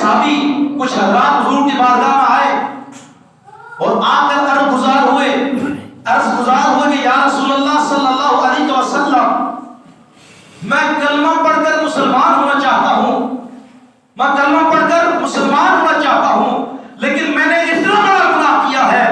صحابی کچھ حضرات حضور کی بارگاہ میں آئے اور آ کر عرض گزار ہوئے کہ یا رسول اللہ صلی اللہ علیہ وسلم، میں کلمہ پڑھ کر مسلمان ہونا چاہتا ہوں، لیکن میں نے اتنا بڑا گناہ کیا ہے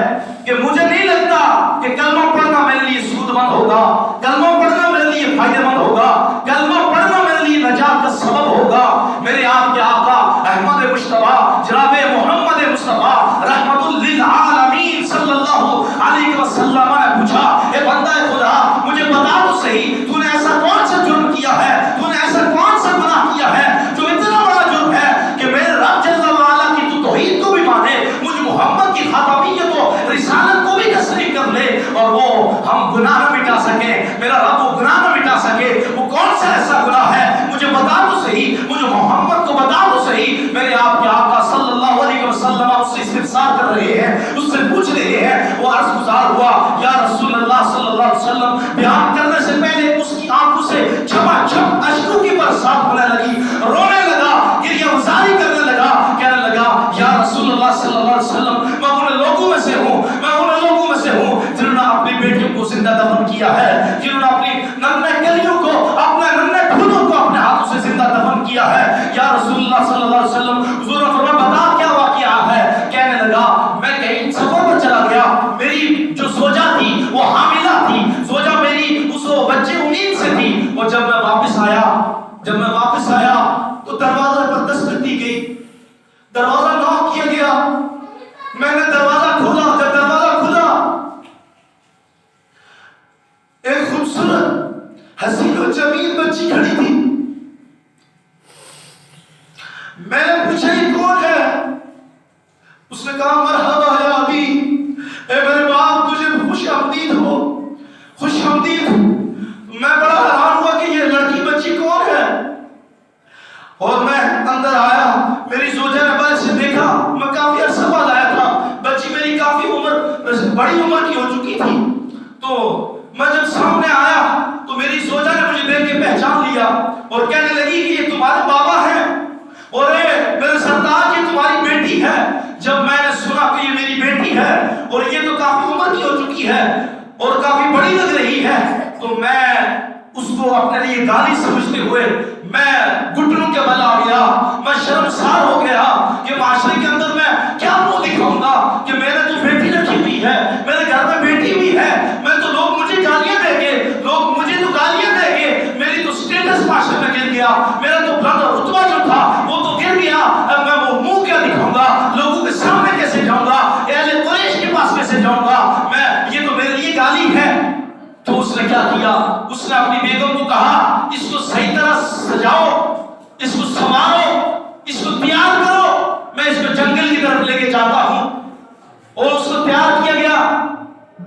کہ مجھے نہیں لگتا کہ کلمہ پڑھنا میرے لیے سود مند ہوگا، کلمہ پڑھنا میرے لیے فائدہ مند ہوگا، کلمہ پڑھنا میرے لیے نجات کا سبب ہوگا۔ میرے آپ کے آقا احمد مصطفیٰ جناب محمد مصطفیٰ رحمت للعالمین صلی اللہ علیہ وسلم نے پوچھا، اے بندہ خدا مجھے بتا تو صحیح، تو نے ایسا کون سا جرم کیا ہے، تو نے ایسا کون سا گناہ کیا ہے جو اتنا بڑا جرم ہے کہ میرے رب جل وعلا کی تو توحید کو بھی مانے، مجھ محمد کی خاتمیت و رسالت کو بھی تسلیم کر لے، اور وہ ہم گناہ نہ مٹا سکے، میرا رب وہ گناہ نہ مٹا سکے، وہ کون سا ایسا گناہ ہے مجھے بتا تو صحیح، مجھے محمد کو بتا تو صحیح۔ میرے آپ کے آقا صلی اللہ علیہ وسلم اس سے استفسار کر رہے ہیں، اس سے پوچھ رہے ہیں۔ وہ عرض گزار ہوا، یا رسول اللہ صلی اللہ علیہ وسلم، بیان کرنے سے پہلے اس کی آنکھوں سے چھما چھم اشکوں کی برسات ہونے لگی، رونے لگا، گریہ وزاری کرنے لگا، کہنے لگا یا رسول اللہ صلی اللہ علیہ وسلم، میں ان لوگوں میں سے ہوں جنہوں نے اپنی بیٹیوں کو زندہ دفن کیا ہے، جنہوں نے اپنی ننھے کلیوں کو، اپنے ننھے ٹھنوں کو اپنے ہاتھوں سے زندہ دفن کیا ہے۔ یا رسول اللہ صلی اللہ علیہ وسلم، حضور نے فرمایا بتا کیا واقعہ ہے؟ کہنے لگا میں کہیں سفر پر چلا گیا، میری جو زوجہ تھی وہ حاملہ تھی، زوجہ میری اس بچے امید سے تھی، اور جب میں واپس آیا تو دروازے پر دستک دی گئی، دروازہ نوک کیا گیا، میں نے دروازہ کھولا، جب دروازہ کھلا ایک خوبصورت حسین و جمیل بچی کھڑی تھی۔ میں نے پوچھا یہ کون ہے؟ اس نے کہا مرحبا یا ابی، اے میرے باپ تجھے خوش آمدید ہو، خوش آمدید۔ میں بڑا حیران ہوا کہ یہ لڑکی بچی کون ہے، اور میں اندر آیا، میری زوجہ نے باہر سے دیکھا، میں کافی عرصہ بعد آیا تھا، بچی میری کافی بڑی عمر کی ہو چکی تھی، تو میں جب سامنے آیا تو میری زوجہ نے مجھے دیکھ کے پہچان لیا اور کہنے لگی کہ یہ تمہارے بابا ہیں، اور میرے سرتاج یہ تمہاری بیٹی ہے۔ جب میں نے سنا کہ یہ میری بیٹی ہے اور یہ تو کافی عمر کی ہو چکی ہے اور کافی بڑی لگ رہی ہے، تو میں اس کو اپنے لیے گالی سمجھتے ہوئے میں گھٹنوں کے بل آ گیا، میں شرمسار ہو گیا کہ معاشرے کے اندر میں کیا منہ دکھاؤں گا کہ میرے تو بیٹی رکھی ہوئی ہے، میرے گھر میں بیٹی بھی ہے، میں تو لوگ مجھے گالیاں دیں گے، میری تو سٹیٹس معاشرے میں گر گیا، میرا تو بلند رتبہ جو تھا وہ تو گر گیا، اب میں وہ منہ کیا دکھاؤں گا، لوگوں کے سامنے کیسے جاؤں گا، اہل قریش کے پاس کیسے جاؤں گا، یہ تو میرے لیے گالی ہے۔ تو اس نے کیا کیا، اس نے اپنی بیگم کو کہا اس کو صحیح طرح سجاؤ، اس کو سنوارو، اس کو تیار کرو، میں اس کو جنگل کی طرف لے کے جاتا ہوں۔ اور اس کو تیار کیا گیا،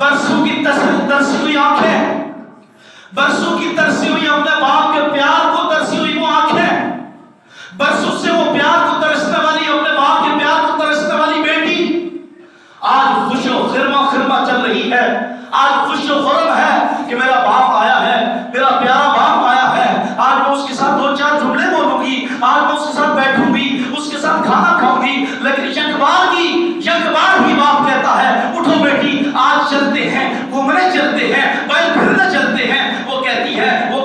برسوں کی ترسی ہوئی آنکھیں، برسوں کی ترسی ہوئی اپنے باپ کے پیار کو ترسی ہوئی وہ آنکھیں، برسوں سے وہ پیار کو ترسنے والی، اپنے باپ کے پیار کو ترسنے والی بیٹی آج خوش و خرما چل رہی ہے، آج خوش و خرم ہے کہ میرا باپ آیا ہے، میرا پیارا باپ آیا ہے، آج میں اس کے ساتھ دو چار جملے بولوں گی، آج میں اس کے ساتھ بیٹھوں گی، اس کے ساتھ کھانا کھاؤں گی، لیکن یک بار ہی باپ کہتا ہے اٹھو بیٹی آج چلتے ہیں، گھومنے چلتے ہیں، بیل پھرنے چلتے ہیں۔ وہ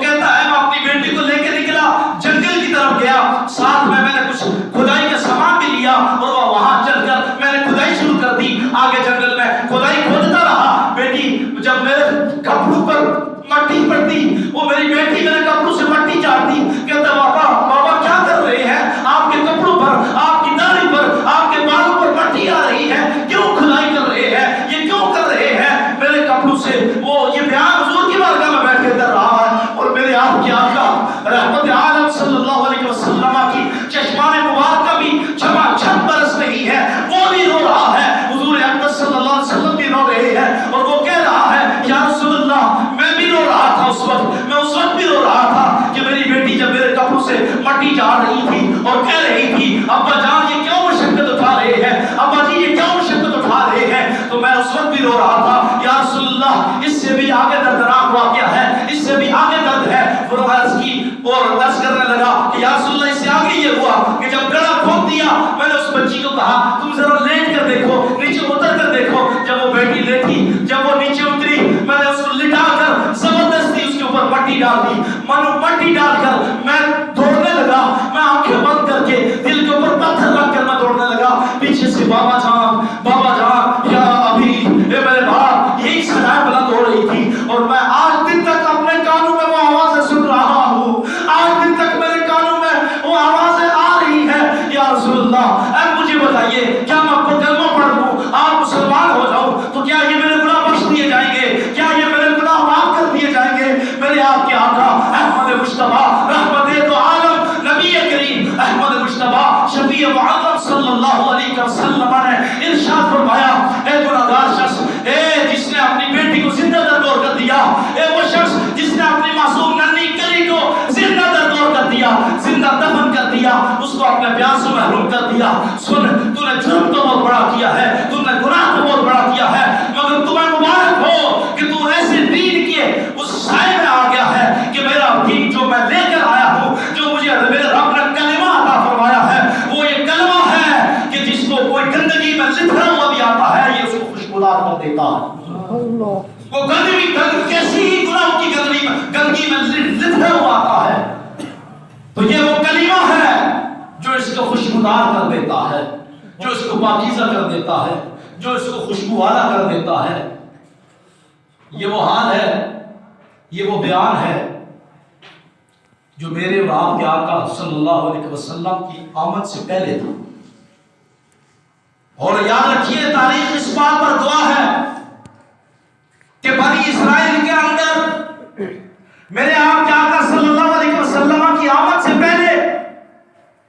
کہتا ہے میں اپنی بیٹی کو لے کے نکلا، جنگل کی طرف گیا، ساتھ میں نے کچھ کھدائی کا سامان بھی لیا، اور وہاں چل کر میں نے کھدائی شروع کر دی، آگے جنگل میں کھدائی کھودتا رہا۔ بیٹی جب میرے کپڑوں پر مٹی پڑتی، وہ میری بیٹی میرے کپڑوں سے مٹی چاٹتی، کہتا بابا کیا کر رہے ہیں، آپ کے کپڑوں پر، آپ کی داڑھی پر، آپ کے بالوں پر مٹی آ رہی ہے، کیوں کھدائی کر رہے ہیں، یہ کیوں کر رہے ہیں میرے کپڑوں سے؟ وہ یہ بیان حضور کی بارگاہ میں بیٹھ کے کر رہا ہے، اور میرے آپ کے آقا رحمت عالم صلی اللہ علیہ وسلم کی چشمان مبارکہ بھی چھما چھم برس رہی ہے، وہ بھی رو رہا ہے، حضور اقدس صلی اللہ علیہ وسلم بھی رو رہے ہیں، اور وہ کہہ رہا ہے یا رسول اللہ میں بھی رو رہا تھا، اس وقت بھی رو رہا تھا کہ میری بیٹی جب میرے کپڑوں سے مٹی جا رہی تھی اور کہہ رہی تھی ابا جان یہ کیوں مشقت اٹھا رہے ہیں، ابا جی یہ کیوں مشقت اٹھا رہے ہیں، تو میں اس وقت بھی رو رہا تھا یا رسول اللہ اس سے بھی آگے دردناک واقعہ ہے، اس سے بھی آگے درد ہے۔ وہ عرض کی اور عرض کرنے لگا کہ یا رسول اللہ اس سے آگے یہ ہوا کہ جب گڑا کھود دیا دیا. میں نے اس بچی کو کہا تم ذرا لیٹ کر دیکھو, نیچے اتر کر دیکھو. جب وہ بیٹی لیٹی, جب وہ نیچے اتری, میں نے اس کو لٹا کر زبردستی اس کے اوپر مٹی ڈال دی. مانو مٹی ڈال کر میں دوڑنے لگا. میں آنکھیں بند کر کے دل کے اوپر پتھر رکھ کر میں دوڑنے لگا. پیچھے سے بابا جان یا ابھی اے میرے باپ, یہی صدائیں بلند ہو رہی تھی. اور میں آج دن تک اپنے کانوں میں وہ آوازیں سن رہا ہوں. آج دن تک میرے کانوں میں وہ آوازیں آ رہی ہیں. یا رسول اللہ, اب مجھے بتائیے کیا میں آپ کو کلمہ پڑھ لوں, آپ مسلمان ہو جاؤں, تو کیا یہ میرے گناہ بخش دیے جائیں گے؟ کیا یہ میرے گناہ معاف کر دیے جائیں گے؟ میرے آپ کے آقا احمد مجتبیٰ رحمت دو عالم نبی کریم احمد مجتبیٰ شفیع معظم صلی اللہ علیہ وسلم نے ارشاد فرمایا, اے گناہگار شخص, اے جس نے اپنی بیٹی کو زندہ در دور کر دیا, اے وہ شخص جس نے اپنی معصوم ننھی کلی کو زندہ در دور کر دیا, زندہ دفن کر دیا, اس کو اپنے پیار سے محروم کر دیا. سن, تو نے جرم تو بہت بڑا کیا ہے, تو نے گناہ تو بہت بڑا کیا ہے, مگر تمہیں مبارک ہو کہ تو ایسے دین کے اس سائے میں آ گیا ہے کہ میرا دین جو میں لے کر آیا ہوں, جو مجھے میرے رب نے کلمہ عطا فرمایا ہے, وہ یہ کلمہ ہے کہ جس کو کوئی گندگی میں لتھڑا ہوا بھی آتا ہے, یہ اس کو خوشبودار کر دیتا ہے. وہ گندگی کیسی ہی گناہ کی گندگی میں لتھڑا ہوا آتا ہے, تو یہ وہ کلمہ ہے جو اس کو خوشبودار کر دیتا ہے, جو اس کو پاکیزہ کر دیتا ہے, جو اس کو خوشبو والا کر دیتا ہے. یہ وہ حال ہے, یہ وہ بیان ہے جو میرے اور آپ کے آقا صلی اللہ علیہ وسلم کی آمد سے پہلے تھا. اور یاد رکھیے, تاریخ اس بات پر گواہ ہے کہ بنی اسرائیل کے اندر میرے آپ کے آقا صلی اللہ علیہ وسلم کی آمد سے پہلے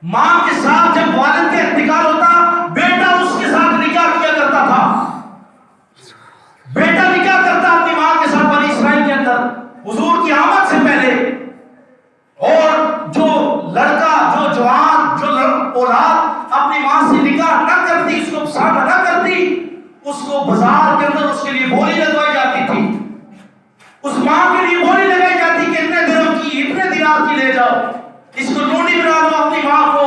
ماں کے ساتھ جب والد کا انتقال ہوتا, بیٹا اس کے ساتھ نکاح کیا کرتا تھا. بیٹا نکاح کرتا اپنی ماں کے ساتھ بنی اسرائیل کے اندر حضور کی آمد سے پہلے. اور جو لڑکا, جو جوان, جو اولاد اپنی ماں سے نکاح نہ کرتی, اس کو پسند نہ کرتی, اس کو بازار کے اندر اس کے لیے بولی لگوائی جاتی تھی. اس ماں کے لیے بولی لگائی جاتی کہ اتنے درہم کی, اتنے دینار کی لے جاؤ, اس کو لونڈی بنا دو اپنی ماں کو.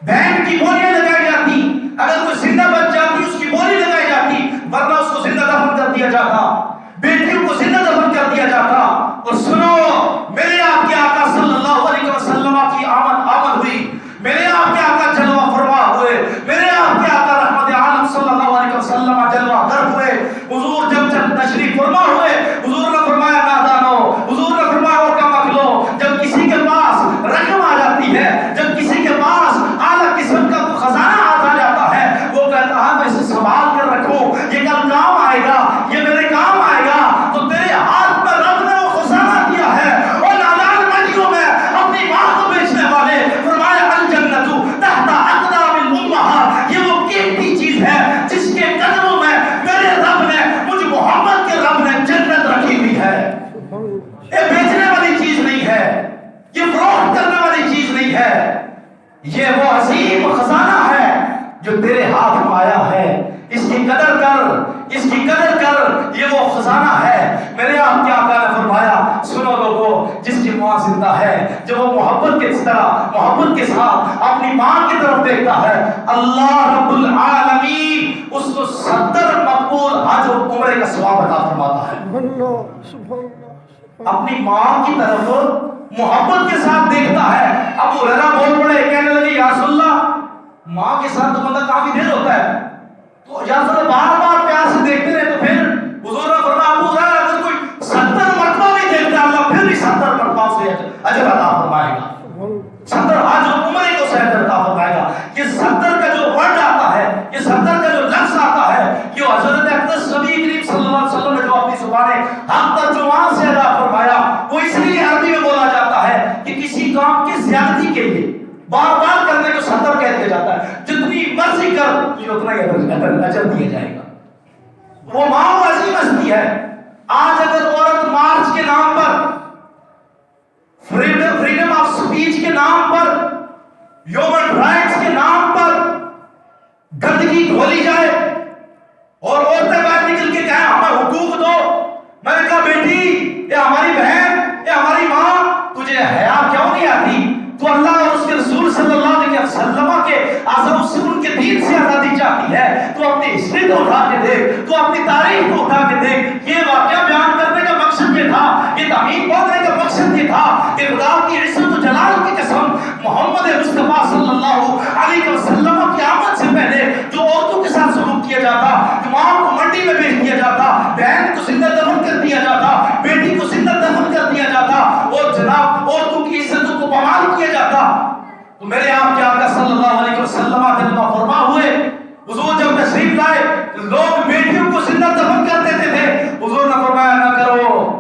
بہن کی بولیاں لگائی جاتی, اگر کوئی زندہ بچ جاتی اس کی بولی لگائی جاتی, ورنہ اس کو زندہ دفن کر دیا جاتا, بیٹیوں کو زندہ دفن کر دیا جاتا. اور سنو, میرے آپ کے آقا صلی اللہ علیہ وسلم کی آمد ہوئی, میرے آپ کے آقا جلوہ فرما ہوئے, میرے آپ کے آقا رحمت عالم صلی اللہ علیہ وسلم جلوہ گر ہوئے. حضور جب تشریف فرما ہوئے, حضور نے فرمایا نادانو, حضور نے فرمایا وہ کم عقلو, جب کسی کے پاس رقم آ جاتی ہے, جب کسی کے پاس اعلیٰ قسم کا خزانہ آ جاتا ہے, وہ کہتا ہے میں اسے سنبھال کر رکھوں, یہ کل کام آئے گا, یہ میرے کام آئے گا. تو تیرے ہاتھ میں رب نے وہ خزانہ دیا ہے. اور نادان منڈیوں میں اپنی ماں کو بیچنے والے فرمایا الجنت تحت اقدام الامہات, یہ وہ قیمتی چیز ہے جس کے قدموں میں میرے رب نے, مجھ محمد کے رب نے جنت رکھی ہوئی ہے. یہ بیچنے والی چیز نہیں ہے, یہ فروخت کرنے والی چیز نہیں ہے, یہ وہ عظیم خزانہ ہے جو تیرے ہاتھ میں آیا ہے. اس کی قدر کر, اس کی قدر کر, یہ وہ خزانہ ہے. میرے آپ کے آقا نے فرمایا, سنو لوگوں, جس کی ماں زندہ ہے, جب وہ محبت کے طرح, محبت کے ساتھ اپنی ماں کی طرف دیکھتا ہے, اللہ رب العالمین اس کو 70 مقبول حج و عمرے کا ثواب عطا فرماتا ہے. اپنی ماں کی طرف محبت کے ساتھ دیکھتا ہے. ابو ہریرہ بول پڑے, کہنے لگے یا رسول اللہ, ماں کے ساتھ تو بندہ کافی دیر ہوتا ہے, تو یا رسول اللہ بار بار پیار سے دیکھتے رہے, تو پھر حضور نے فرمایا ابو ہریرہ اگر کوئی 70 مرتبہ بھی دیکھتا ہے, اللہ پھر بھی 70 مرتبہ سے اجر عطا فرمائے گا. 70 حج و عمرے کو سے اجر عطا فرمائے گا. یہ 70 کا جو ورڈ آتا ہے, یہ 70 کا جو لفظ آتا ہے, یہ حضرت اقدس نبی کریم صلی اللہ علیہ وسلم نے جو اپنی زبان حق ترجمان سے ادا فرمایا, وہ اس لیے عربی میں بولا جاتا ہے کہ کسی کام کی زیادتی کے لیے بار بار کرنے کو 70 کہہ دیا جاتا ہے. جتنی مرضی کر تجھے اتنا ہی اجر دیا جائے گا. وہ ماں عظیم ہستی ہے. آج اگر عورت مارچ کے نام پر, فریڈم آف سپیچ کے نام پر, ہیومن رائٹس کے نام پر گندگی کھولی جائے اور عورتیں باہر نکل کے کہیں ہمیں حقوق دو, میں نے کہا بیٹی, یہ ہماری بہن, یہ ہماری ماں, تجھے حیا کیوں نہیں آتی؟ تو اللہ اور اس کے رسول صلی اللہ علیہ وسلم کے اٹھا کے دیکھ، یہ واقعہ بیان کرنے کا مقصد یہ تھا، یہ تعمیم بولنے کا مقصد یہ تھا کہ خدا کی عزت و جلال کی قسم، محمد مصطفیٰ صلی اللہ علیہ وسلم کی آمد سے پہلے جو عورتوں کے ساتھ سلوک کیا جاتا، ماں کو منڈی میں بھیج دیا جاتا، بہن کو زندہ دفن کر دیا جاتا، بیٹی کو زندہ دفن کر دیا جاتا، اور جناب عورتوں کی عزتوں کو پامال کیا جاتا، تو میرے آپ کے آقا صلی اللہ علیہ وسلم ترجمہ فرما ہوئے، حضور جب تشریف لائے لوگ بیٹیوں کو زندہ دفن کر دیتے تھے، حضور نے فرمایا نہ کرو،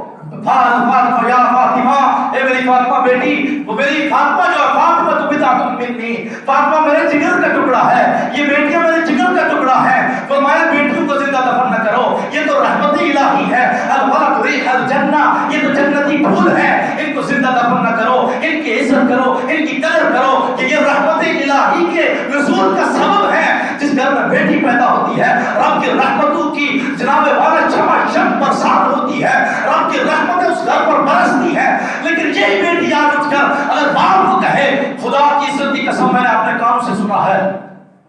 فاطمہ یا فاطمہ، اے میری فاطمہ بیٹی، وہ میری فاطمہ جو ہے، فاطمہ تو بضعۃ منی، فاطمہ میرے جگر کا ٹکڑا ہے، یہ بیٹیاں میرے جگر کا ٹکڑا ہے، فرمایا بیٹیوں کو زندہ دفن نہ کرو، یہ تو رحمت الہی ہے، الولد ریح الجنہ، یہ تو جنتی پھول ہے، ان کو زندہ دفن نہ کرو، ان کی عزت کرو، ان کی قدر کرو، کہ یہ رحمت الہی کے نزول کا سبب ہے، جس گھر میں بیٹی پیدا ہوتی ہے رب کی رحمتوں کی جناب والا چمچم برسات ہوتی ہے، رب کی رحمتیں اس گھر پر برستی ہے۔ لیکن یہی بیٹی آج اٹھ کر اگر باپ کو کہے، خدا کی عزت کی قسم میں نے اپنے کانوں سے سنا ہے،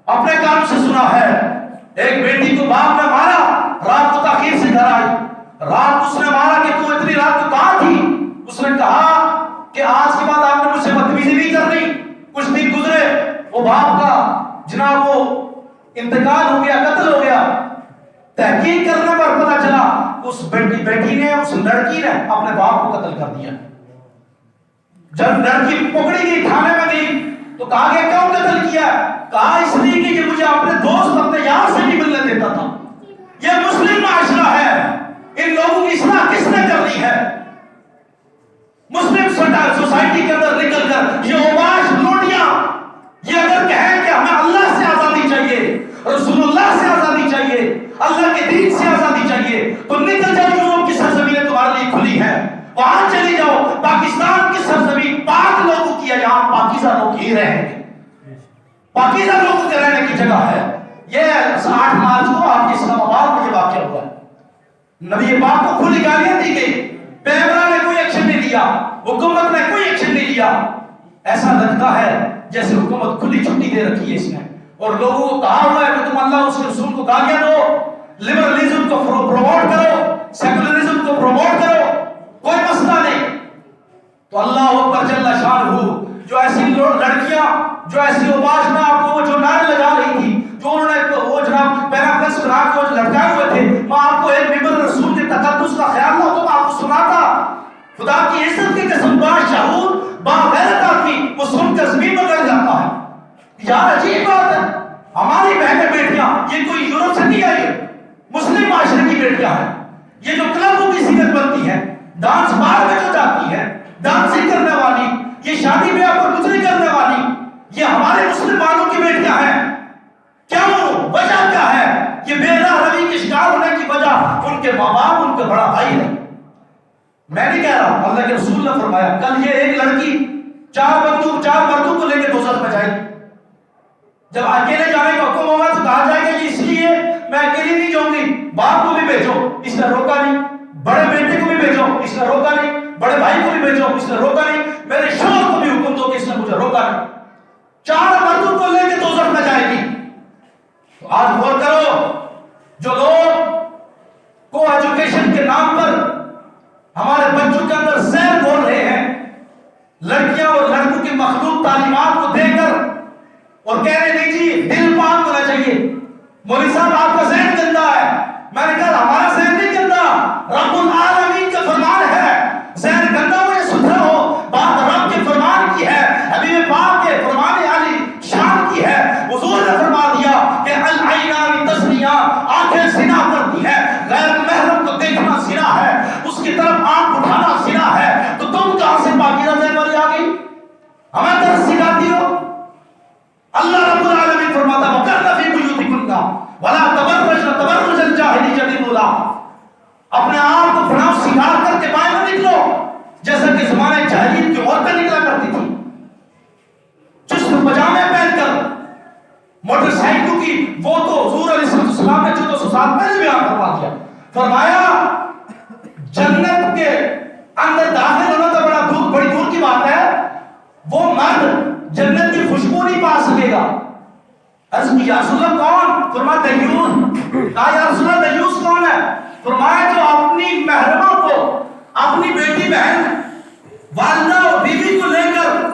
اپنے کانوں سے سنا ہے، ایک بیٹی کو باپ نے مارا، رات کو تاخیر سے گھر آئی، رات اس نے مارا کہ تو اتنی رات کو کہاں تھی؟ اس نے کہا کہ آج کے بعد آپ نے مجھ سے بدتمیزی نہیں کرنی۔ کچھ دن گزرے، وہ باپ کا جناب وہ انتقال ہو گیا، قتل ہو گیا، تحقیق کرنے پر پتہ چلا اس بیٹی نے، اس لڑکی نے اپنے باپ کو قتل کر دیا۔ جب لڑکی پکڑی گئی، تھانے میں گئی، تو کہا گیا کیوں قتل کیا؟ کہا اس لیے کہ یہ مجھے اپنے دوست، اپنے یار سے نہیں ملنے دیتا تھا۔ یہ مسلم معاشرہ ہے، ان لوگوں کی اصلاح کس نے کرنی ہے؟ مسلم سوسائٹی کے اندر نکل کر یہ اوباش لوٹیاں، یہ اگر کہیں کہ ہمیں اللہ سے آزادی چاہیے، رسول اللہ سے آزادی چاہیے، اللہ کے دین سے آزادی چاہیے، تو نکل جاؤ، یورپ کی سرزمینیں تمہارے لیے کھلی ہے، وہاں چلی جاؤ، پاکستان کی سرزمین پاک لوگوں کی ہے، یہاں پاکیزہ لوگ ہی رہیں گے، پاکیزہ لوگوں کے رہنے کی جگہ ہے۔ یہ 8 مارچ کو آپ کے اسلام آباد میں یہ واقعہ ہوا ہے، نبی پاک کو کھلی گالیاں دی گئی، پیغمبر نے کوئی ایکشن نہیں لیا، حکومت نے کوئی ایکشن نہیں لیا، ایسا لگتا ہے جیسے حکومت کھلی چھٹی دے رکھی ہے اس نے، اور لوگوں کو کہا ہوا ہے کہ تم اللہ اس کے رسول کو گالیاں دو، لبرلزم کو پروموٹ کرو، سیکولرزم کو پروموٹ کرو، کوئی مسئلہ نہیں۔ تو اللہ اکبر جل شانہ، جو ایسی لڑکیاں، جو ایسی اوباش میں آپ کو وہ جو نعرے لگا رہی تھی، جو انہوں نے وہ جناب پیراگراف بنا کے وہ لٹکائے ہوئے تھے، میں آپ کو ایک ممبر رسول کے تقدس کا خیال نہ تو میں آپ کو سناتا، خدا کی عزت کی قسم، باشعور باغیرت آدمی وہ سن کر زمین میں گڑ جاتا ہے۔ یار عجیب بات ہے، ہماری بہنیں بیٹیاں یہ کوئی یورپ سے نہیں آئی، مسلم معاشرے کی بیٹیاں ہیں، یہ جو کلبوں کی زینت بنتی ہے، ڈانس بار میں جو جاتی ہے، ڈانسنگ کرنے والی، یہ شادی بیاہ پر کچھ نہیں کرنے والی، یہ ہمارے مسلمانوں کی بیٹیاں ہیں۔ کیوں؟ وجہ کیا ہے؟ یہ بے راہ روی کے شکار ہونے کی وجہ ان کے ماں باپ، ان کے بڑا بھائی ہے۔ میں نہیں کہہ رہا، اللہ کے رسول نے فرمایا کل یہ ایک لڑکی 4 مردوں کو لے کے دوزخ میں جائے گی، جب اکیلے جانے کا حکم ہوگا تو کہا جائے گا کہ اس لیے میں اکیلی نہیں جاؤں گی، باپ کو بھی بھیجو، اس نے روکا نہیں، بڑے بیٹے کو بھی بھیجو، اس نے روکا نہیں، بڑے بھائی کو بھی بھیجو، اس نے روکا نہیں، میرے شوہر کو بھی حکم دو کہ اس نے مجھے روکا نہیں، 4 مردوں کو لے کے دوزخ میں جائے گی۔ تو آج غور کرو، جو لوگ کو ایجوکیشن کے نام پر ہمارے بچوں کے اندر زہر گھول رہے ہیں، لڑکیاں اور لڑکوں کی مخلوط تعلیمات کو دے کر اور کہہ رہے نہیں جی دل پاک ہونا چاہیے، مولوی صاحب آپ کا ذہن گندا ہے، میں نے کہا ہمارا ذہن نہیں گندا، رب العالمین کا فرمان ہے، ذہن گندا ہو یا ستھرا ہو، بات رب کے فرمان کی ہے، حبیب پاک کے فرمان عالی شان کی ہے۔ حضور نے فرما دیا کہ العینان تزنیان، آنکھیں زنا کرتی ہے، غیر محرم کو دیکھنا زنا ہے، اس کی طرف آنکھ اٹھانا زنا ہے، تو تم کہاں سے پاکیزہ ذہن والی آ گئی؟ ہمیں درس سکھاتی ہو؟ اللہ رب العالمین فرماتا وَقَرْنَ فِي بُيُوتِكُنَّ وَلَا تَبَرَّجْنَ تَبَرُّجَ الْجَاهِلِيَّةِ الْأُولَىٰ، اپنے آپ کو بناؤ سنگار کر کے باہر نہ نکلو جیسا کہ زمانے جاہلیت کی عورتیں نکلا کرتی تھی، چست پجامے پہن کر، موٹر سائیکلوں کی، وہ تو حضور علیہ السلام نے 1400 سال پہلے بیان کروا دیا، فرمایا جنت کے اندر داخل ہونا تو بڑی دور کی بات ہے، وہ مرد جنت کی خوشبو نہیں پا سکے گا۔ عرض کی یا رسول اللہ کون؟ فرمایا دیوس۔ کہا یا رسول اللہ دیوس کون ہے؟ فرمایا جو اپنی محرمہ کو، اپنی بیٹی بہن، والدہ اور بیوی کو لے کر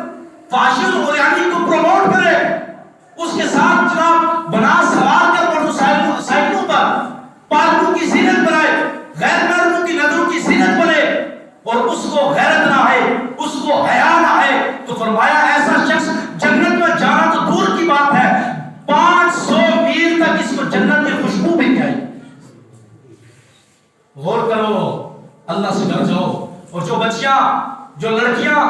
فحش العریانی کو پروموٹ کرے، اس کے ساتھ جناب بنا سوار کر موٹر سائیکلوں پر پالتو کی زینت بنائے، غیر محرموں کی نظروں کی زینت بنے، اور اس کو غیرت نہ آئے، اس کو حیا نہ آئے، تو فرمایا ایسا شخص جنت میں جانا تو دور کی بات ہے، 500 میل تک اس کو جنت کی خوشبو بھی نہیں آئی۔ غور کرو، اللہ سے ڈر جاؤ۔ اور جو بچیاں، جو لڑکیاں